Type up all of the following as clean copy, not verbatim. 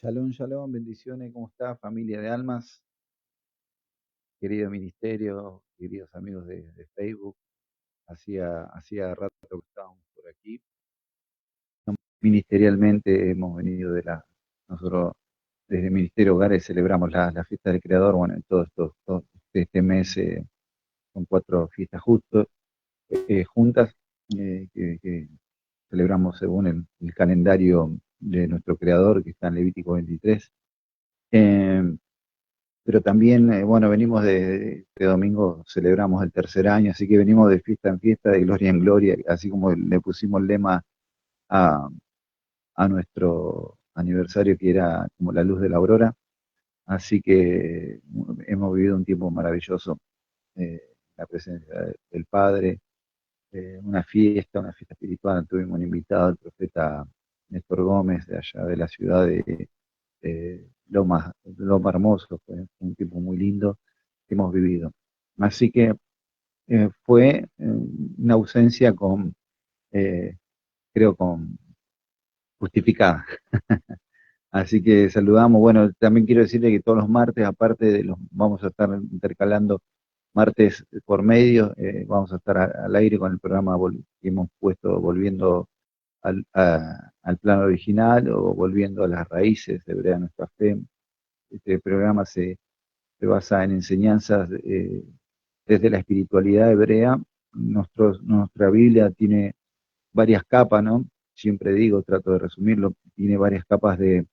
Shalom, shalom, bendiciones, ¿cómo está familia de almas? Querido ministerio, queridos amigos de Facebook, hacía rato que estábamos por aquí. Ministerialmente hemos venido nosotros desde el Ministerio Hogares celebramos la fiesta del Creador, bueno, en todo este mes son 4 fiestas juntas, que celebramos según el calendario de nuestro Creador, que está en Levítico 23. Pero también, bueno, venimos este domingo, celebramos el tercer año, así que venimos de fiesta en fiesta, de gloria en gloria, así como le pusimos el lema a, a nuestro aniversario, que era como la luz de la aurora. Así que hemos vivido un tiempo maravilloso, la presencia del Padre, una fiesta espiritual. Tuvimos un invitado, el profeta Néstor Gómez, de allá de la ciudad de Loma Hermoso. Fue un tiempo muy lindo que hemos vivido. Así que fue una ausencia eh, creo, justificada. Así que saludamos. Bueno, también quiero decirle que todos los martes, aparte vamos a estar intercalando martes por medio, vamos a estar al aire con el programa que hemos puesto volviendo al plano original o volviendo a las raíces de Hebrea Nuestra Fe. Este programa se basa en enseñanzas desde la espiritualidad hebrea. Nuestra Biblia tiene varias capas, ¿no? Siempre digo, trato de resumirlo, tiene varias capas de,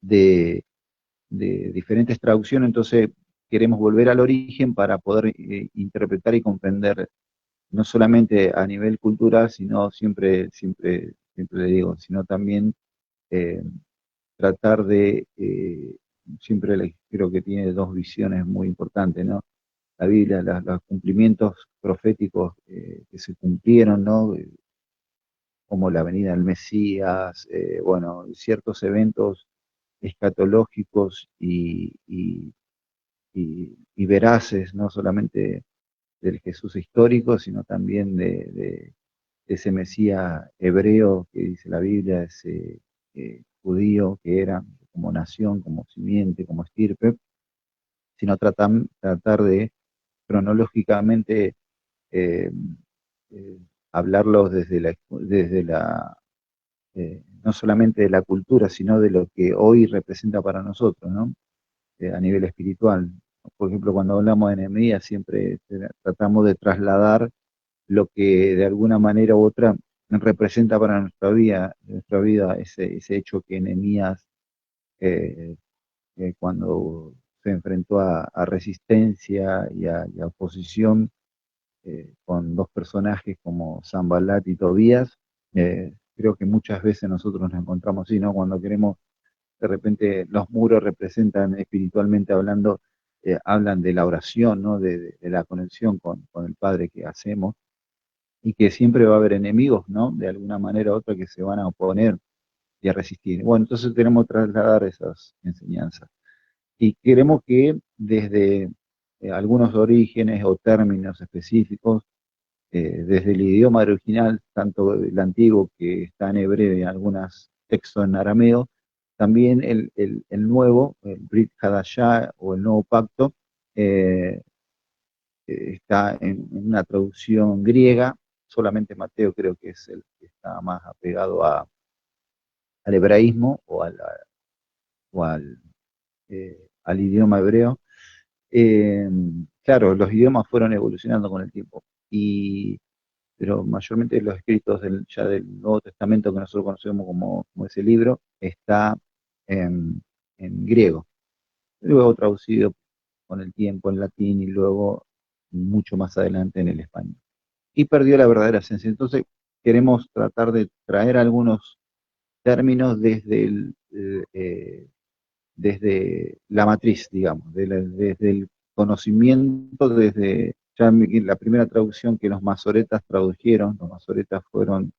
de diferentes traducciones, entonces queremos volver al origen para poder interpretar y comprender, no solamente a nivel cultural, sino siempre le digo, sino también eh, tratar creo que tiene dos visiones muy importantes, ¿no? La Biblia, los cumplimientos proféticos que se cumplieron, ¿no? Como la venida del Mesías, bueno, ciertos eventos escatológicos y veraces, no solamente del Jesús histórico, sino también de ese Mesías hebreo que dice la Biblia, ese judío que era como nación, como simiente, como estirpe, sino tratar de cronológicamente eh, eh, hablarlos no solamente de la cultura, sino de lo que hoy representa para nosotros, ¿no? A nivel espiritual. Por ejemplo, cuando hablamos de Nehemías, siempre tratamos de trasladar lo que de alguna manera u otra representa para nuestra vida ese hecho que Nehemías, eh, cuando se enfrentó a resistencia y a oposición, con dos personajes como Sanballat y Tobías. Creo que muchas veces nosotros nos encontramos así, ¿no? Cuando queremos, de repente los muros representan espiritualmente hablando, hablan de la oración, ¿no? De la conexión con el Padre que hacemos, y que siempre va a haber enemigos, ¿no? De alguna manera u otra que se van a oponer y a resistir. Bueno, entonces tenemos que trasladar esas enseñanzas. Y queremos que desde algunos orígenes o términos específicos, desde el idioma original, tanto el antiguo que está en hebreo y algunos textos en arameo, también el nuevo, el Brit Hadashah o el nuevo pacto, eh, está en una traducción griega. Solamente Mateo creo que es el que está más apegado al hebraísmo o al idioma hebreo. Eh, claro, los idiomas fueron evolucionando con el tiempo, pero mayormente los escritos ya del Nuevo Testamento, que nosotros conocemos como ese libro, está en griego, luego traducido con el tiempo en latín y luego mucho más adelante en el español. Y perdió la verdadera esencia. Entonces queremos tratar de traer algunos términos desde la matriz, digamos, desde el conocimiento, desde ya la primera traducción que los masoretas tradujeron. Los masoretas fueron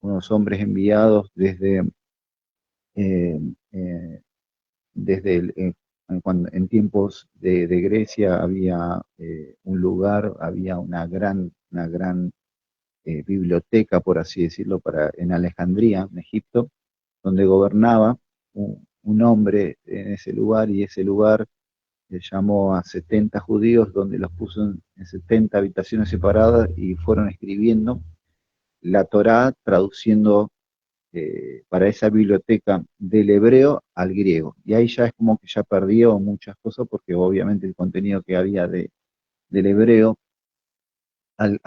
unos hombres enviados eh, eh, en tiempos de Grecia. Había un lugar, había una gran biblioteca, por así decirlo, en Alejandría, en Egipto, donde gobernaba un hombre en ese lugar, y ese lugar llamó a 70 judíos, donde los puso en 70 habitaciones separadas y fueron escribiendo la Torá, traduciendo para esa biblioteca del hebreo al griego. Y ahí ya es como que ya perdió muchas cosas, porque obviamente el contenido que había del hebreo al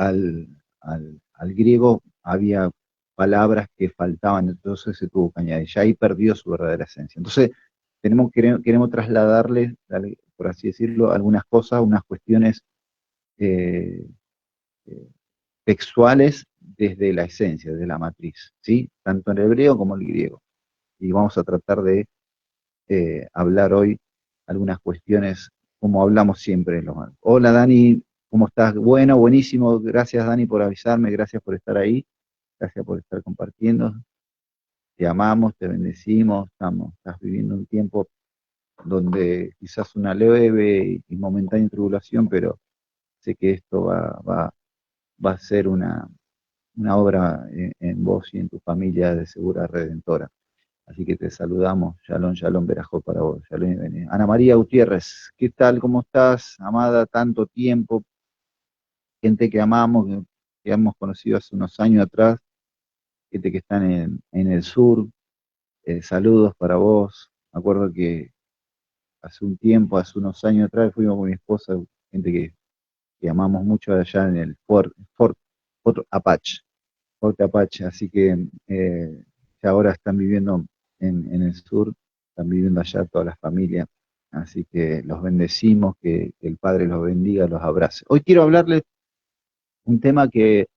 griego había palabras que faltaban, entonces se tuvo que añadir. Ya ahí perdió su verdadera esencia. Entonces, queremos trasladarles, por así decirlo, algunas cosas, unas cuestiones eh, eh, textuales desde la esencia, desde la matriz, ¿sí? Tanto en el hebreo como en el griego. Y vamos a tratar de hablar hoy algunas cuestiones como hablamos siempre en los bancos. Hola Dani, ¿cómo estás? Bueno, buenísimo, gracias Dani por avisarme, gracias por estar ahí, gracias por estar compartiendo. Te amamos, te bendecimos, estás viviendo un tiempo donde quizás una leve y momentánea tribulación, pero sé que esto va a ser una obra en vos y en tu familia de segura redentora. Así que te saludamos. Shalom, shalom, verajó para vos. Shalom y bendición. Ana María Gutiérrez, ¿qué tal? ¿Cómo estás? Amada, tanto tiempo, gente que amamos, que hemos conocido hace unos años atrás, gente que están en el sur. Saludos para vos. Me acuerdo que hace un tiempo, hace unos años atrás, fuimos con mi esposa, gente que amamos mucho allá en el Fort Apache. Fort Apache, así que ya ahora están viviendo en el sur, están viviendo allá toda la familia, así que los bendecimos, que el Padre los bendiga, los abrace. Hoy quiero hablarles un tema que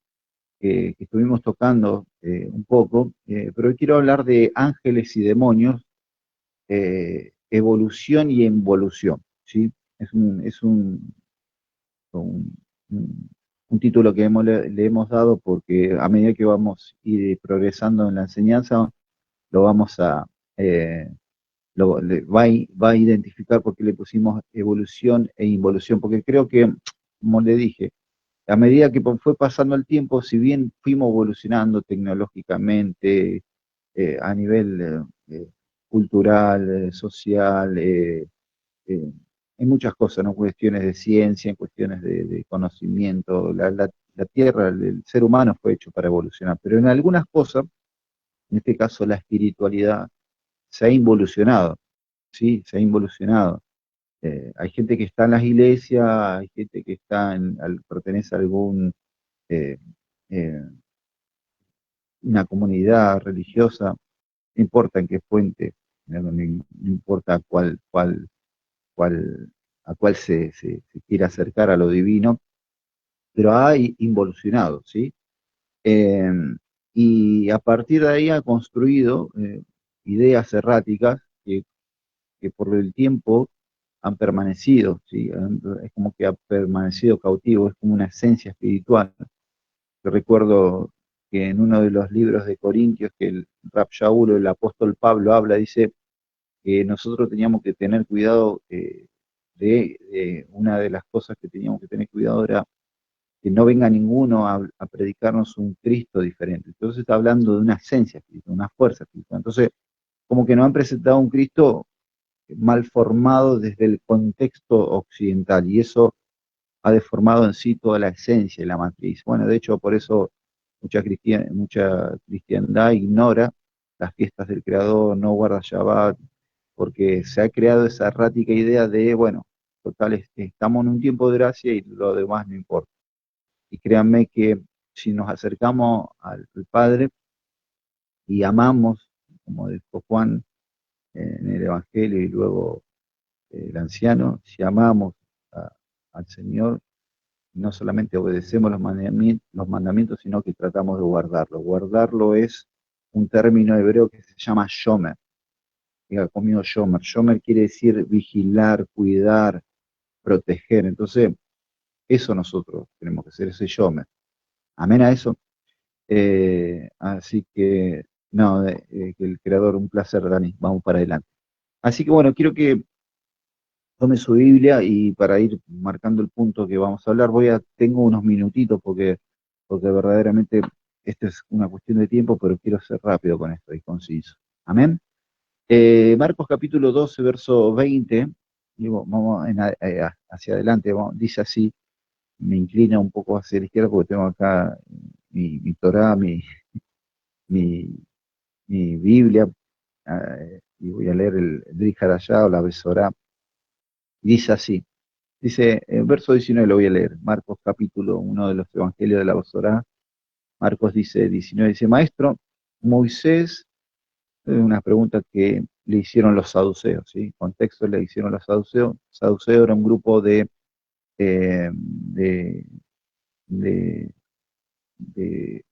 estuvimos tocando un poco, pero hoy quiero hablar de ángeles y demonios, evolución y involución, ¿sí? Es un- un título que le hemos dado porque a medida que vamos a ir progresando en la enseñanza, lo vamos a, eh, va a identificar por qué le pusimos evolución e involución, porque creo que, como le dije, a medida que fue pasando el tiempo, si bien fuimos evolucionando tecnológicamente, a nivel cultural, social, eh, en muchas cosas, ¿no? Cuestiones de ciencia, en cuestiones de conocimiento. La Tierra, el ser humano fue hecho para evolucionar, pero en algunas cosas, en este caso la espiritualidad, se ha involucionado, ¿sí? Se ha involucionado. Hay gente que está en las iglesias, hay gente que pertenece a algún, eh, eh, una comunidad religiosa, no importa en qué fuente, no importa cuál, a cuál se quiere acercar a lo divino, pero ha involucionado, ¿sí? Eh, y a partir de ahí ha construido ideas erráticas que por el tiempo han permanecido, ¿sí? Es como que ha permanecido cautivo, es como una esencia espiritual. Yo recuerdo que en uno de los libros de Corintios, que el Rab Shaul, el apóstol Pablo habla, dice que nosotros teníamos que tener cuidado, de una de las cosas que teníamos que tener cuidado era que no venga ninguno a predicarnos un Cristo diferente. Entonces está hablando de una esencia espiritual, una fuerza espiritual. Entonces, como que nos han presentado un Cristo mal formado desde el contexto occidental, y eso ha deformado en sí toda la esencia y la matriz. Bueno, de hecho, por eso mucha cristiandad ignora las fiestas del Creador, no guarda Shabbat, porque se ha creado esa errática idea de, bueno, total, estamos en un tiempo de gracia y lo demás no importa. Y créanme que si nos acercamos al Padre y amamos, como dijo Juan en el Evangelio y luego el anciano, si amamos al Señor, no solamente obedecemos los mandamientos, sino que tratamos de guardarlo. Guardarlo es un término hebreo que se llama shomer. Diga conmigo shomer. Shomer quiere decir vigilar, cuidar, proteger. Entonces, eso nosotros tenemos que hacer, ese shomer. Amén a eso. Así que, no, que el creador, un placer, Dani. Vamos para adelante. Así que bueno, quiero que tome su Biblia y para ir marcando el punto que vamos a hablar, tengo unos minutitos porque verdaderamente esto es una cuestión de tiempo, pero quiero ser rápido con esto y conciso. Amén. Marcos capítulo 12, verso 20, digo, vamos hacia adelante, dice así, me inclina un poco hacia la izquierda porque tengo acá mi Torá, mi, mi Biblia, y voy a leer el Drihar allá o la Besorá. Dice así, dice, en verso 19 lo voy a leer, Marcos capítulo, uno de los evangelios de la Besorá. Marcos dice 19, dice, maestro, Moisés, una pregunta que le hicieron los saduceos, ¿sí? Contexto le hicieron los saduceos. Saduceo era un grupo eh, de, de, de-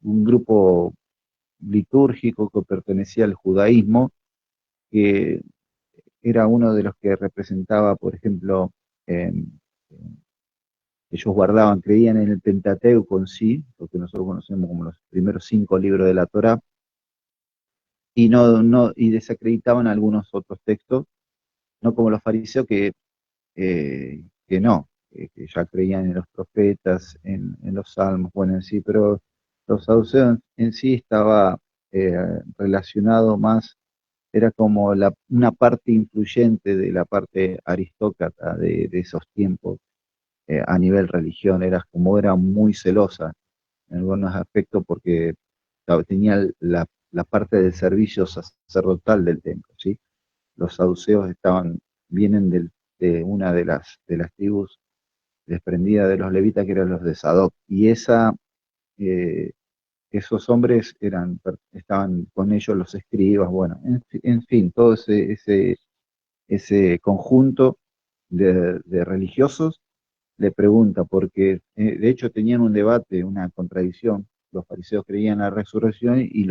un grupo litúrgico que pertenecía al judaísmo, que era uno de los que representaba, por ejemplo, eh, ellos guardaban, creían en el Pentateuco en sí, lo que nosotros conocemos como los primeros 5 libros de la Torá, y desacreditaban algunos otros textos, no como los fariseos que no, que ya creían en los profetas, en los salmos, bueno, en sí, pero los saduceos en sí estaba relacionado más, era como una parte influyente de la parte aristócrata de esos tiempos a nivel religión, era muy celosa en algunos aspectos porque tenía la parte del servicio sacerdotal del templo, ¿sí? Los saduceos vienen de una de las tribus desprendidas de los levitas, que eran los de Sadoc, y eh, esos hombres estaban con ellos los escribas, bueno, en fin, todo ese conjunto de religiosos le pregunta, porque de hecho tenían un debate, una contradicción. Los fariseos creían en la resurrección y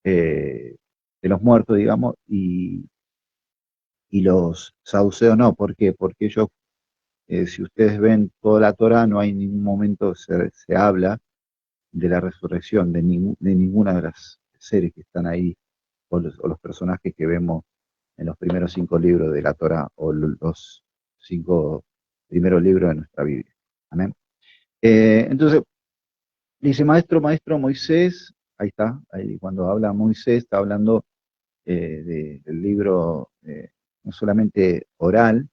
eh, de los muertos, digamos, y los saduceos no. ¿Por qué? Porque ellos, si ustedes ven toda la Torá, no hay en ningún momento se habla de la resurrección de ninguna de las seres que están ahí, o los personajes que vemos en los primeros 5 libros de la Torá, o los 5 primeros libros de nuestra Biblia. Amén. Entonces, dice, maestro Moisés, ahí está, ahí cuando habla Moisés, está hablando del libro no solamente oral,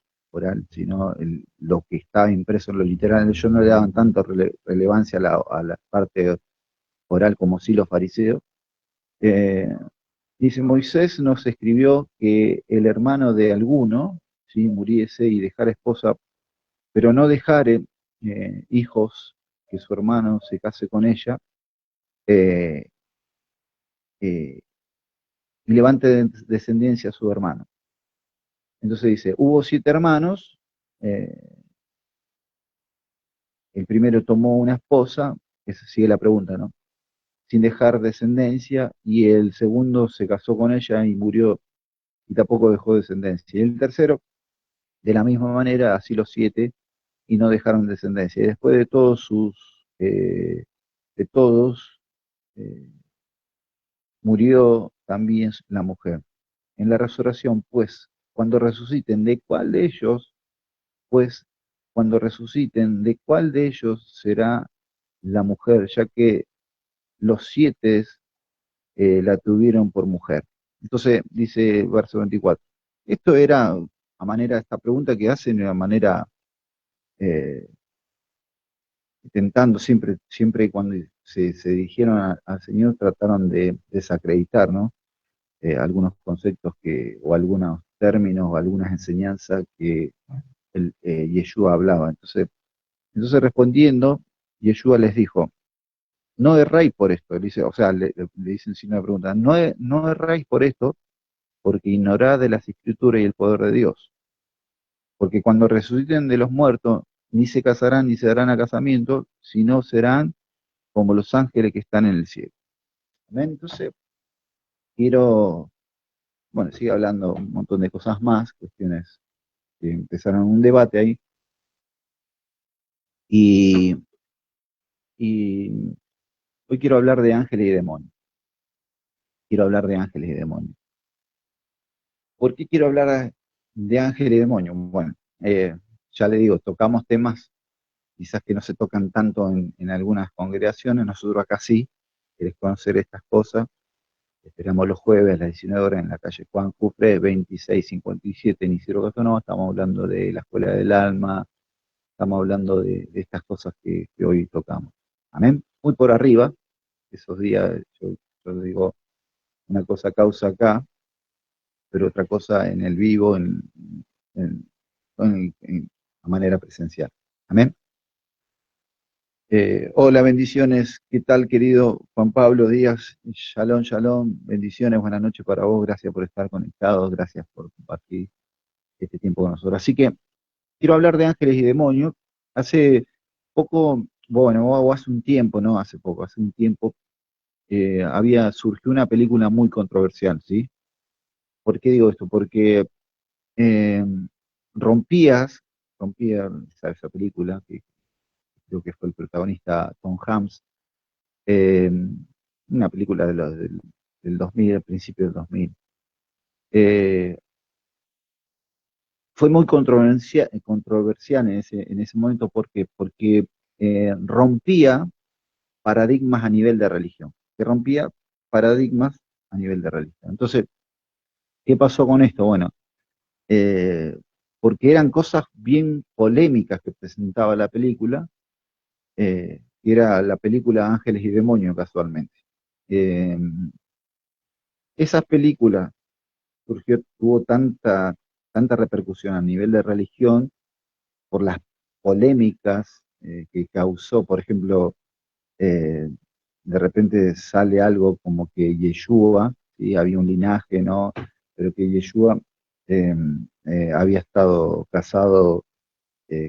sino lo que está impreso en lo literal. Ellos no le daban tanto relevancia a la parte oral como sí los fariseos. Eh, Dice, Moisés nos escribió que el hermano de alguno, ¿sí? Muriese y dejara esposa, pero no dejare hijos, que su hermano se case con ella, eh, eh, y levante descendencia a su hermano. Entonces dice, hubo 7 hermanos, eh, el primero tomó una esposa, esa sigue la pregunta, ¿no? Sin dejar descendencia, y el segundo se casó con ella y murió y tampoco dejó descendencia. Y el tercero, de la misma manera, así los 7, y no dejaron descendencia. Y después de todos, eh, murió también la mujer. En la resurrección, pues, cuando resuciten, ¿de cuál de ellos, pues, cuando resuciten, de cuál de ellos será la mujer, ya que los 7 la tuvieron por mujer? Entonces, dice verso 24, esto era esta pregunta que hacen de una manera eh, intentando siempre cuando se dirigieron al Señor, trataron de desacreditar, ¿no? Algunos conceptos o algunos términos o algunas enseñanzas que Yeshua hablaba. Entonces respondiendo, Yeshua les dijo, no erráis por esto, le dice, o sea, le dicen sin una pregunta, no erráis por esto, porque ignorad de las escrituras y el poder de Dios. Porque cuando resuciten de los muertos, ni se casarán ni se darán a casamiento, sino serán como los ángeles que están en el cielo. ¿Amén? Entonces, quiero, bueno, sigue hablando un montón de cosas más, cuestiones que empezaron un debate ahí, y, y hoy quiero hablar de ángeles y demonios. Quiero hablar de ángeles y demonios. ¿Por qué quiero hablar de ángeles y demonios? Bueno, ya le digo, tocamos temas quizás que no se tocan tanto en algunas congregaciones, nosotros acá sí, querés conocer estas cosas, Esperamos los jueves a las 19 horas en la calle Juan Jufre, 2657 en Isidro Casanova. Estamos hablando de la Escuela del Alma, estamos hablando de estas cosas que hoy tocamos. Amén. Muy por arriba, esos días yo digo, una cosa causa acá, pero otra cosa en el vivo, en, en manera presencial. Amén. Hola, bendiciones. ¿Qué tal, querido Juan Pablo Díaz? Shalom, shalom. Bendiciones, buenas noches para vos. Gracias por estar conectados. Gracias por compartir este tiempo con nosotros. Así que quiero hablar de ángeles y demonios. Hace poco, bueno, o hace un tiempo, no hace poco, hace un tiempo, surgió una película muy controversial, ¿sí? ¿Por qué digo esto? Porque eh, rompías, rompía esa película, que creo que fue el protagonista Tom Hanks, eh, una película del 2000, al principio del 2000. Eh, Fue muy controversial en ese momento porque rompía paradigmas a nivel de religión, que rompía paradigmas a nivel de religión. Entonces, ¿qué pasó con esto? Bueno, eh, porque eran cosas bien polémicas que presentaba la película, que era la película Ángeles y Demonios casualmente. Eh, Esas películas tuvo tanta repercusión a nivel de religión por las polémicas que causó, por ejemplo, eh, de repente sale algo como que Yeshua, ¿sí? Había un linaje, ¿no? Pero que Yeshua eh, había estado casado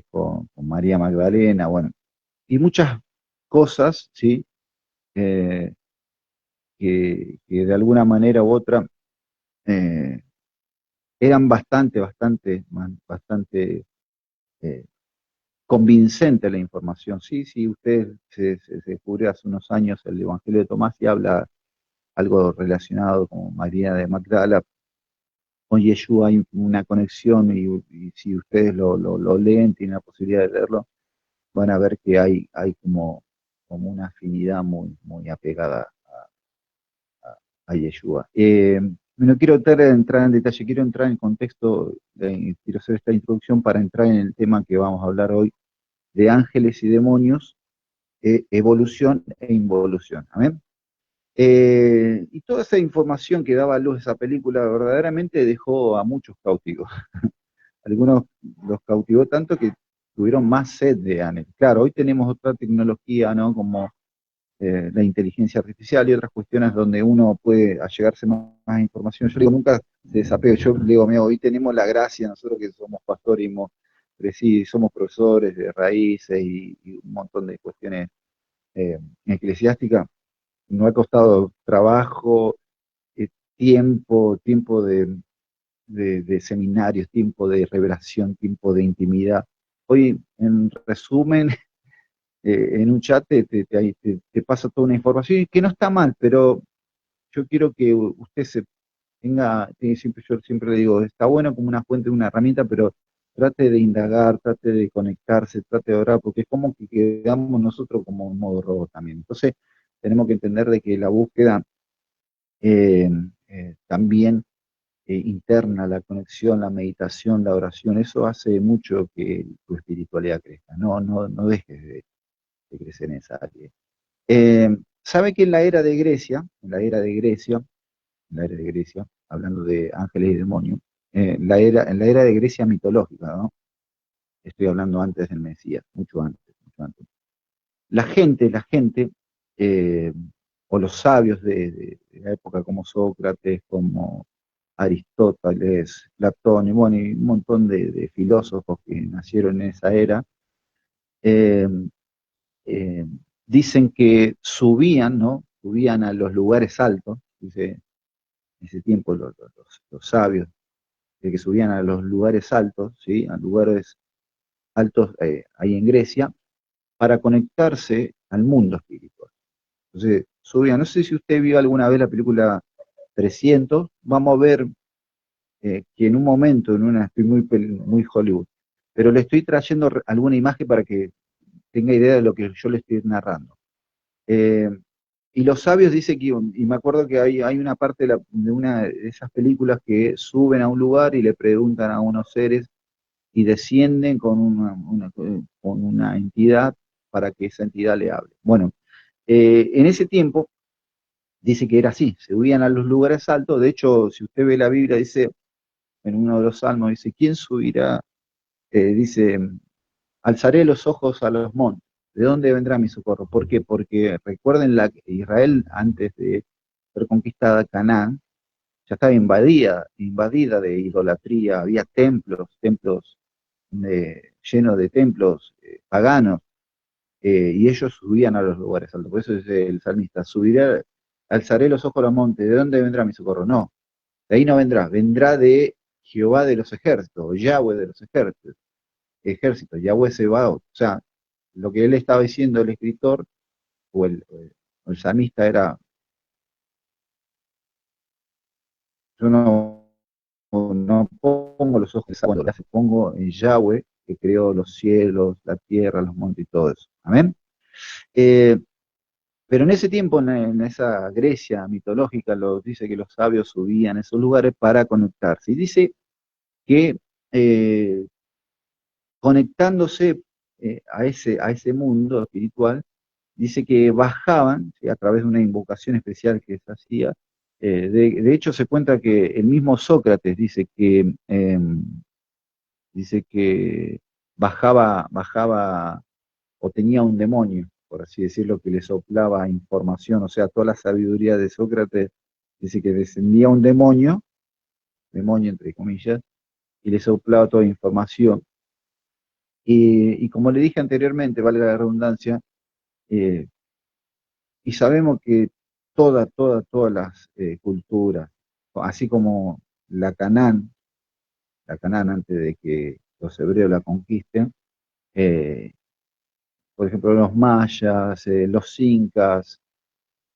con María Magdalena, bueno, y muchas cosas, ¿sí? Eh, que de alguna manera u otra eh, eran bastante eh, convincente la información. Sí, sí, usted se descubrió hace unos años el Evangelio de Tomás y habla algo relacionado con María de Magdala, con Yeshua hay una conexión y si ustedes lo leen, tienen la posibilidad de leerlo, van a ver que hay como una afinidad muy apegada a Yeshua. No quiero entrar en detalle, quiero entrar en contexto, quiero hacer esta introducción para entrar en el tema que vamos a hablar hoy de ángeles y demonios, evolución e involución. Amén. Y toda esa información que daba a luz esa película verdaderamente dejó a muchos cautivos. Algunos los cautivó tanto que tuvieron más sed de ángeles. Claro, hoy tenemos otra tecnología, ¿no? Como la inteligencia artificial y otras cuestiones donde uno puede allegarse más información. Yo digo, nunca se desapega. Yo digo, mira, hoy tenemos la gracia, nosotros que somos pastores y sí, somos profesores de raíces y un montón de cuestiones eclesiásticas, no ha costado trabajo, tiempo de seminarios, tiempo de revelación, tiempo de intimidad. Hoy, en resumen, en un chat te pasa toda una información que no está mal, pero yo quiero que usted yo siempre le digo, está bueno como una fuente, una herramienta, pero trate de indagar, trate de conectarse, trate de orar, porque es como que quedamos nosotros como en modo robot también. Entonces, tenemos que entender de que la búsqueda eh, también interna, la conexión, la meditación, la oración, eso hace mucho que tu espiritualidad crezca. No dejes de crecer en esa área. ¿Sabe que en la era de Grecia, en la era de Grecia, hablando de ángeles y demonios, en la era de Grecia mitológica, ¿no? Estoy hablando antes del Mesías, mucho antes. La gente, eh, o los sabios de la época como Sócrates, como Aristóteles, Platón, y bueno, y un montón de filósofos que nacieron en esa era, eh, eh, dicen que subían, ¿no? Subían a los lugares altos, dice en ese tiempo los sabios, de que subían a los lugares altos, ¿sí? A lugares altos ahí en Grecia, para conectarse al mundo espiritual. Entonces, subían, no sé si usted vio alguna vez la película 300, vamos a ver que en un momento, estoy muy Hollywood, pero le estoy trayendo alguna imagen para que tenga idea de lo que yo le estoy narrando. Eh, y los sabios dice que, y me acuerdo que hay una parte de una de esas películas que suben a un lugar y le preguntan a unos seres y descienden con con una entidad para que esa entidad le hable. Bueno, en ese tiempo dice que era así, se subían a los lugares altos, de hecho, si usted ve la Biblia, dice, en uno de los salmos, dice, ¿quién subirá? Dice, alzaré los ojos a los montes. ¿De dónde vendrá mi socorro? ¿Por qué? Porque recuerden que Israel, antes de ser conquistada, Canaán, ya estaba invadida de idolatría, había templos llenos de templos paganos, y ellos subían a los lugares altos. Por eso dice el salmista, subiré, alzaré los ojos a los montes. ¿De dónde vendrá mi socorro? No, de ahí no vendrá, vendrá de Jehová de los ejércitos, Yahweh de los ejércitos, Yahweh Sebaot. O sea, lo que él estaba diciendo, el escritor o el salmista, era, yo no pongo los ojos en cuando las pongo en Yahweh, que creó los cielos, la tierra, los montes y todo eso. Amén. Eh, pero en ese tiempo, en esa Grecia mitológica, dice que los sabios subían a esos lugares para conectarse. Y dice que conectándose a ese mundo espiritual, dice que bajaban, ¿sí?, a través de una invocación especial que se hacía. De hecho, se cuenta que el mismo Sócrates dice que bajaba o tenía un demonio, por así decirlo, que le soplaba información, o sea, toda la sabiduría de Sócrates, dice que descendía un demonio entre comillas, y le soplaba toda información. Y como le dije anteriormente, valga la redundancia, eh, y sabemos que todas las culturas, así como la Canaán, la Canaán antes de que los hebreos la conquisten, eh, por ejemplo, los mayas, los incas,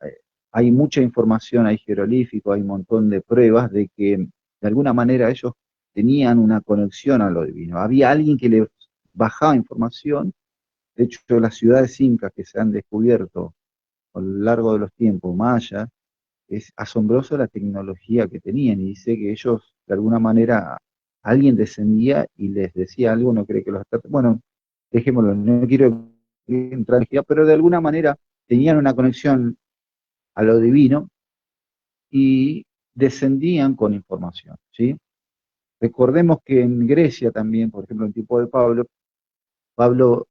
eh, hay mucha información, hay jeroglíficos, hay un montón de pruebas de que de alguna manera ellos tenían una conexión a lo divino. Había alguien que les bajaba información. De hecho, las ciudades incas que se han descubierto a lo largo de los tiempos, mayas, es asombroso la tecnología que tenían, y dice que ellos, de alguna manera, alguien descendía y les decía algo, no cree que los bueno, dejémoslo, no quiero entrar en pero de alguna manera tenían una conexión a lo divino y descendían con información, ¿sí? Recordemos que en Grecia también, por ejemplo, en tiempo de Pablo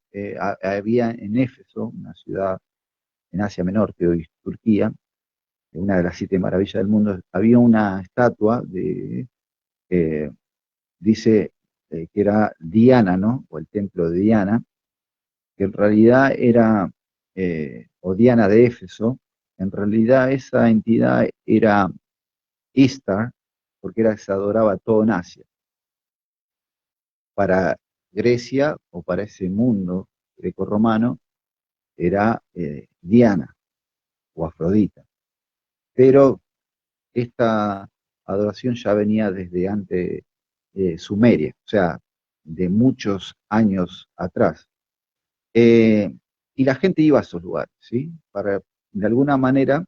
había en Éfeso, una ciudad en Asia Menor, que hoy es Turquía, una de las 7 maravillas del mundo, había una estatua eh, dice que era Diana, ¿no? O el templo de Diana, que en realidad era, o Diana de Éfeso, en realidad esa entidad era Istar, porque se adoraba todo en Asia. Para Grecia o para ese mundo grecorromano era Diana o Afrodita. Pero esta adoración ya venía desde antes Sumeria, o sea, de muchos años atrás. Eh, y la gente iba a esos lugares, ¿sí? Para, de alguna manera,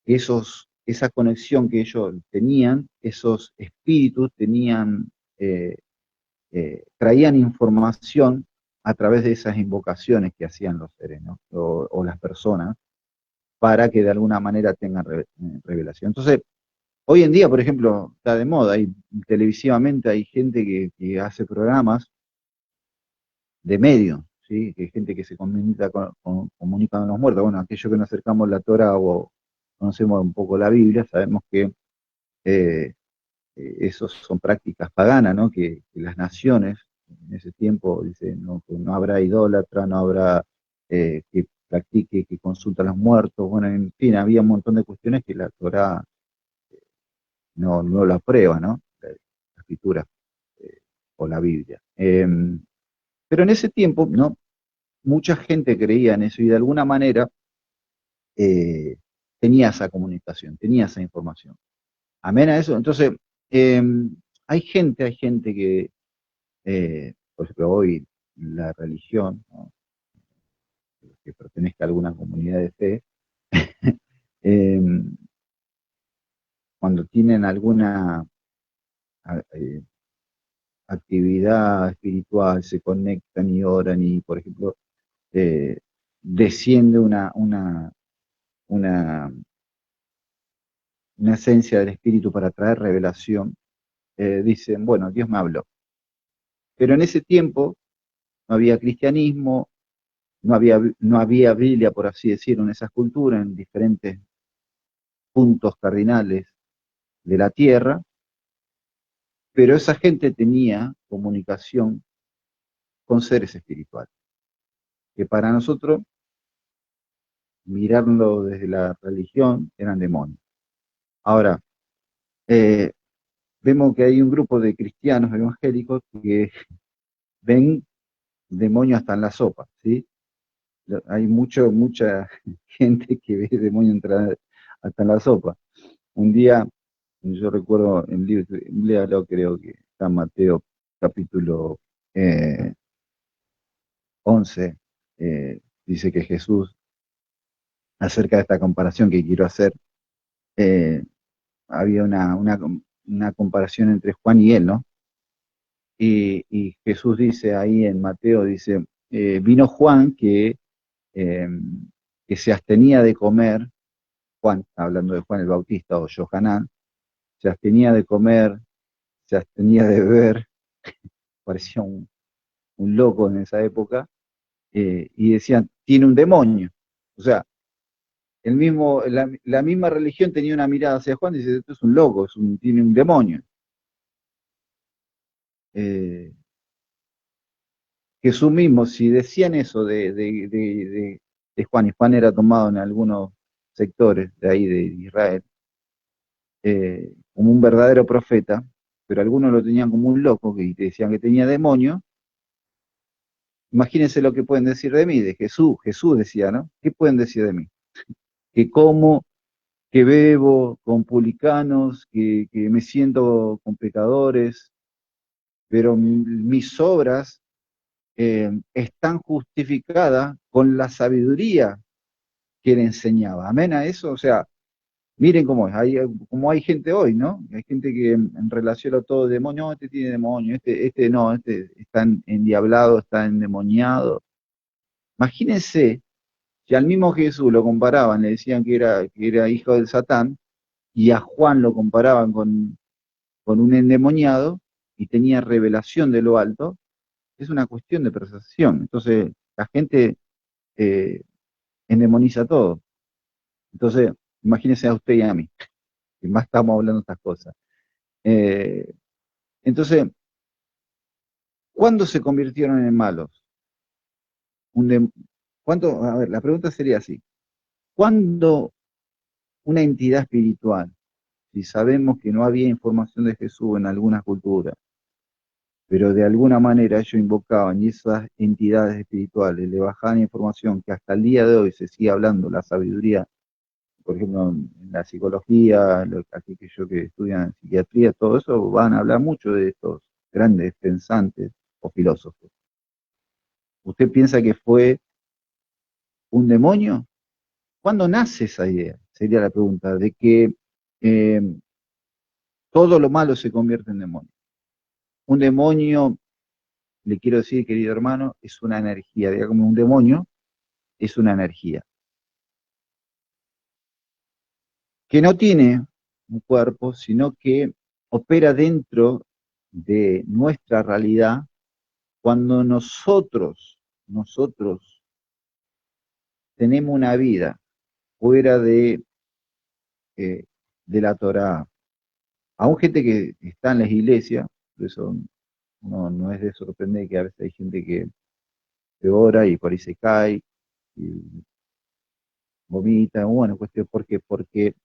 esa conexión que ellos tenían, esos espíritus eh, traían información a través de esas invocaciones que hacían los seres, ¿no? O las personas, para que de alguna manera tengan revelación. Entonces, hoy en día, por ejemplo, está de moda, televisivamente hay gente que hace programas de medios, ¿sí? Que hay gente que se comunica con los muertos. Bueno, aquellos que nos acercamos a la Torah o conocemos un poco la Biblia, sabemos que eh, esos son prácticas paganas, ¿no? Que las naciones en ese tiempo dicen, no, que no habrá idólatra, no habrá que practique, que consulta a los muertos. Bueno, en fin, había un montón de cuestiones que la Torah no la prueba, ¿no? La escritura o la Biblia. Pero en ese tiempo, ¿no? Mucha gente creía en eso y de alguna manera eh, tenía esa comunicación, tenía esa información. Amén a eso. Entonces, eh, hay gente que, por ejemplo, hoy la religión, ¿no? Que pertenezca a alguna comunidad de fe, eh, cuando tienen alguna eh, actividad espiritual, se conectan y oran y, por ejemplo, eh, desciende una, una esencia del espíritu para traer revelación, dicen, bueno, Dios me habló. Pero en ese tiempo no había cristianismo, no había Biblia, por así decirlo, en esas culturas, en diferentes puntos cardinales de la tierra, pero esa gente tenía comunicación con seres espirituales, que para nosotros, mirarlo desde la religión, eran demonios. Ahora, eh, vemos que hay un grupo de cristianos evangélicos que ven demonios hasta en la sopa, ¿sí? Hay mucha gente que ve demonios entrar hasta en la sopa. Un día, yo recuerdo en libro, creo que está Mateo capítulo eh, 11, dice que Jesús, acerca de esta comparación que quiero hacer, eh, había una comparación entre Juan y él, ¿no? Y Jesús dice ahí en Mateo, dice, vino Juan eh, que se abstenía de comer, Juan, hablando de Juan el Bautista o Johanán, se abstenía de comer, se abstenía de beber, parecía un loco en esa época, y decían, tiene un demonio. O sea, la misma religión tenía una mirada hacia Juan y dice, esto es un loco, tiene un demonio. Eh, Jesús mismo, si decían eso de Juan, y Juan era tomado en algunos sectores de ahí de Israel, como un verdadero profeta, pero algunos lo tenían como un loco, que decían que tenía demonio, imagínense lo que pueden decir de mí, de Jesús. Jesús decía, ¿no? ¿Qué pueden decir de mí? Que como, que bebo con publicanos, que me siento con pecadores, pero mis obras están justificadas con la sabiduría que le enseñaba. Amén a eso. O sea, miren cómo es, como hay gente hoy, ¿no? Hay gente que en relación a todo demonio, no, este tiene demonio, este no, este está endiablado, está endemoniado. Imagínense si al mismo Jesús lo comparaban, le decían que era hijo del Satán, y a Juan lo comparaban con un endemoniado y tenía revelación de lo alto, es una cuestión de percepción. Entonces, la gente eh, endemoniza todo. Entonces, imagínense a usted y a mí, que más estamos hablando de estas cosas. Eh, entonces, ¿cuándo se convirtieron en malos? Un dem- ¿Cuánto? A ver, la pregunta sería así. ¿Cuándo una entidad espiritual, si sabemos que no había información de Jesús en algunas culturas, pero de alguna manera ellos invocaban y esas entidades espirituales le bajaban información que hasta el día de hoy se sigue hablando, la sabiduría, por ejemplo, en la psicología, aquellos que estudian psiquiatría, todo eso, van a hablar mucho de estos grandes pensantes o filósofos. ¿Usted piensa que fue un demonio? ¿Cuándo nace esa idea? Sería la pregunta, de que eh, todo lo malo se convierte en demonio. Un demonio, le quiero decir, querido hermano, es una energía, digamos, un demonio es una energía que no tiene un cuerpo, sino que opera dentro de nuestra realidad cuando nosotros tenemos una vida fuera eh, de la Torá. Aún gente que está en las iglesias, por eso no es de sorprender que a veces hay gente que ora y por ahí se cae y vomita, bueno, cuestión, ¿por qué? Porque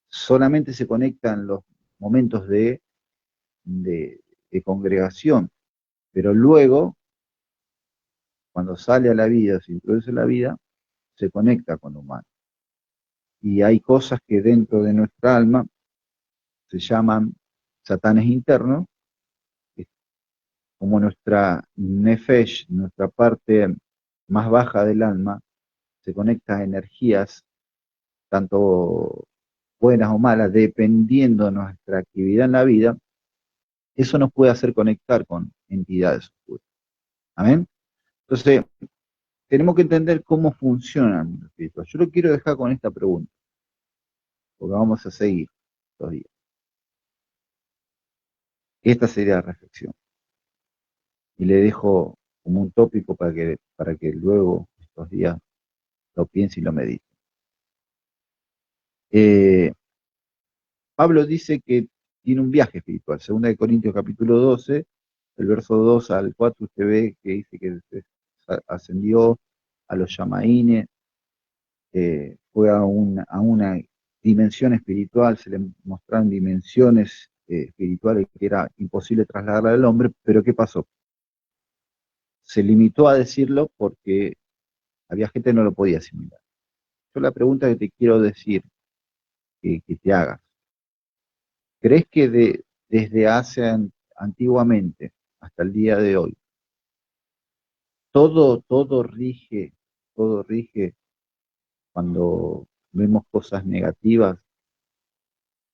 solamente se conectan los momentos de, de congregación, pero luego, cuando sale a la vida, se introduce en la vida, se conecta con lo humano. Y hay cosas que dentro de nuestra alma se llaman satanes internos, que como nuestra nefesh, nuestra parte más baja del alma, se conecta a energías tanto buenas o malas, dependiendo de nuestra actividad en la vida, eso nos puede hacer conectar con entidades oscuras. ¿Amén? Entonces, tenemos que entender cómo funciona el mundo espiritual. Yo lo quiero dejar con esta pregunta, porque vamos a seguir estos días. Esta sería la reflexión. Y le dejo como un tópico para que luego, estos días, lo piense y lo medite. Pablo dice que tiene un viaje espiritual. Segunda de Corintios capítulo 12, el verso 2 al 4, usted ve que dice que ascendió a los Yamaínes, fue a una dimensión espiritual, se le mostraron dimensiones espirituales que era imposible trasladarla al hombre, pero ¿qué pasó? Se limitó a decirlo porque había gente que no lo podía asimilar. Yo la pregunta que te quiero decir, que te hagas, ¿crees que desde hace antiguamente hasta el día de hoy, todo rige cuando vemos cosas negativas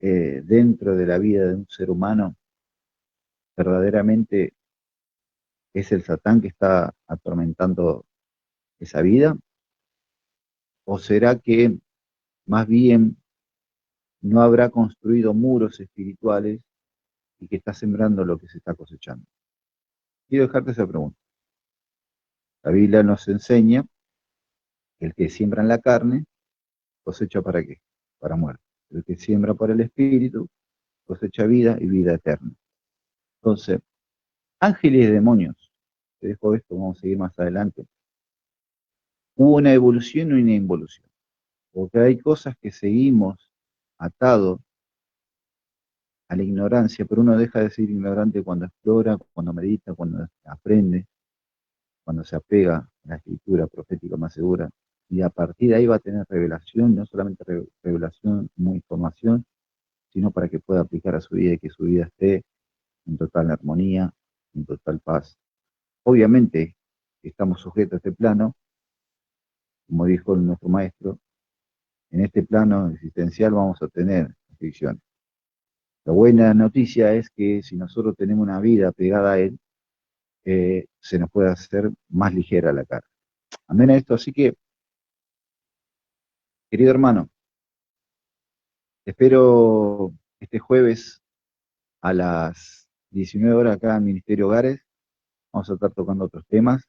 dentro de la vida de un ser humano? ¿Verdaderamente es el Satán que está atormentando esa vida? ¿O será que más bien no habrá construido muros espirituales y que está sembrando lo que se está cosechando? Quiero dejarte esa pregunta. La Biblia nos enseña que el que siembra en la carne cosecha ¿para qué? Para muerte. El que siembra por el Espíritu cosecha vida y vida eterna. Entonces, ángeles y demonios, te dejo esto, vamos a seguir más adelante. Hubo una evolución y una involución, porque hay cosas que seguimos atados a la ignorancia, pero uno deja de ser ignorante cuando explora, cuando medita, cuando aprende, cuando se apega a la escritura profética más segura, y a partir de ahí va a tener revelación, no solamente revelación como información, sino para que pueda aplicar a su vida y que su vida esté en total armonía, en total paz. Obviamente estamos sujetos a este plano, como dijo nuestro maestro, en este plano existencial vamos a tener aflicciones. La buena noticia es que si nosotros tenemos una vida pegada a él, se nos puede hacer más ligera la carga. Amén a esto, así que, querido hermano, te espero este jueves a las 19 horas acá en Ministerio Hogares. Vamos a estar tocando otros temas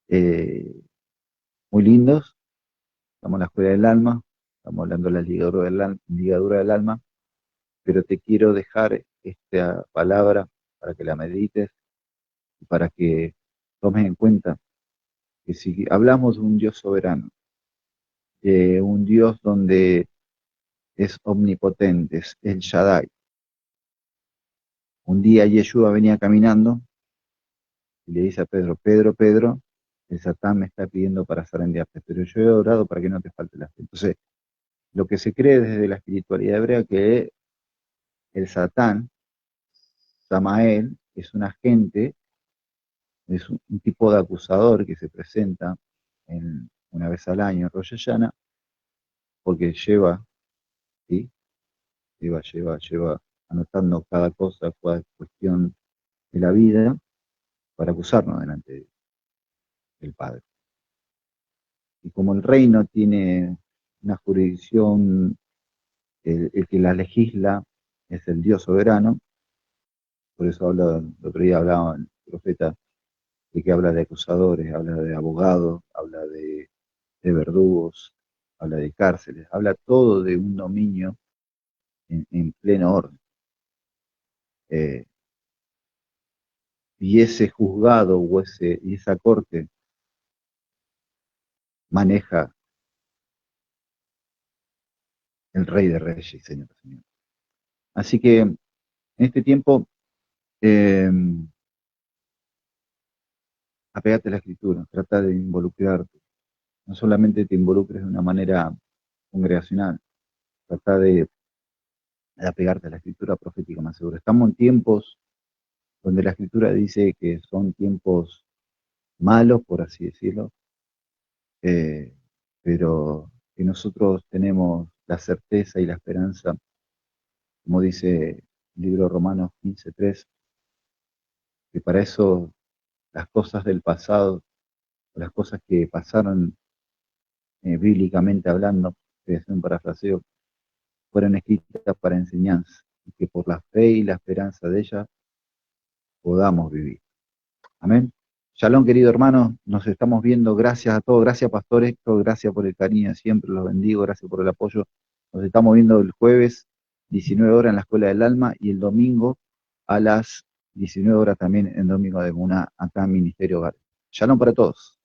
eh, muy lindos. Estamos en la escuela del alma, estamos hablando de la ligadura del alma, pero te quiero dejar esta palabra para que la medites y para que tomes en cuenta que si hablamos de un Dios soberano, de un Dios donde es omnipotente, es el Shaddai. Un día Yeshua venía caminando y le dice a Pedro, Pedro, Pedro, el Satán me está pidiendo para zarandearte, pero yo he orado para que no te falte la fe. Entonces, lo que se cree desde la espiritualidad hebrea que el Satán, Samael, es un agente, es un tipo de acusador que se presenta una vez al año en Rosh Hashanah, porque ¿sí? lleva anotando cada cosa, cada cuestión de la vida para acusarnos delante del Padre. Y como el reino tiene una jurisdicción, el que la legisla es el Dios soberano, por eso el otro día hablaba el profeta de que habla de acusadores, habla de abogados, habla de verdugos, habla de cárceles, habla todo de un dominio en pleno orden. Y ese juzgado y esa corte maneja el Rey de Reyes, Señor. Así que en este tiempo, eh, apégate a la escritura, trata de involucrarte. No solamente te involucres de una manera congregacional, trata de apegarte a la escritura profética más segura. Estamos en tiempos donde la escritura dice que son tiempos malos, por así decirlo, eh, pero que nosotros tenemos la certeza y la esperanza, como dice el libro Romanos 15:3, que para eso las cosas del pasado, las cosas que pasaron bíblicamente hablando, que es un parafraseo, fueron escritas para enseñanza, y que por la fe y la esperanza de ellas podamos vivir. Amén. Shalom, querido hermano, nos estamos viendo. Gracias a todos, gracias Pastor Héctor, gracias por el cariño, siempre los bendigo, gracias por el apoyo. Nos estamos viendo el jueves, 19 horas en la Escuela del Alma, y el domingo a las 19 horas también en Domingo de Muna, acá en Ministerio Hogar. Shalom para todos.